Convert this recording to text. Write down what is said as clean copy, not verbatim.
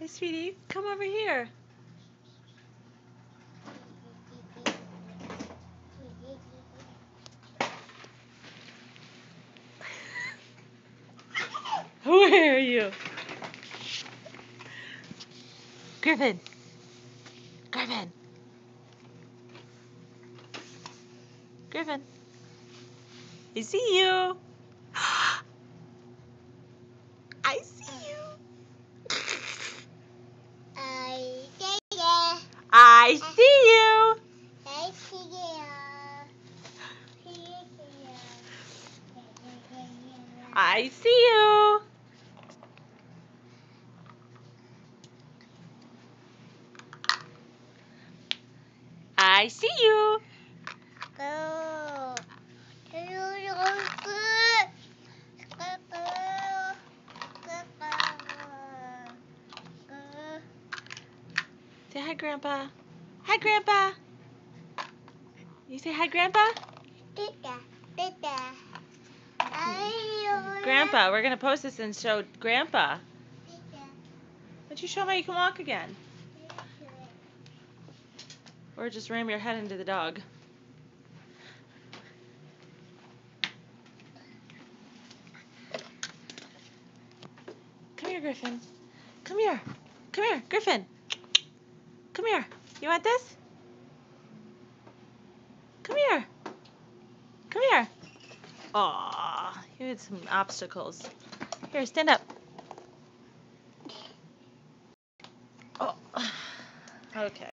Hey, sweetie, come over here. Where are you? Griffin. Griffin. Griffin. I see you. I see you. I see you. I see you. I see you. Say hi, Grandpa. Hi, Grandpa. You say hi, Grandpa? Grandpa, we're going to post this and show Grandpa. Why don't you show him how you can walk again? Or just ram your head into the dog. Come here, Griffin. Come here. Come here, Griffin. Come here. You want this? Come here. Come here. Aw, you had some obstacles. Here, stand up. Oh. Okay.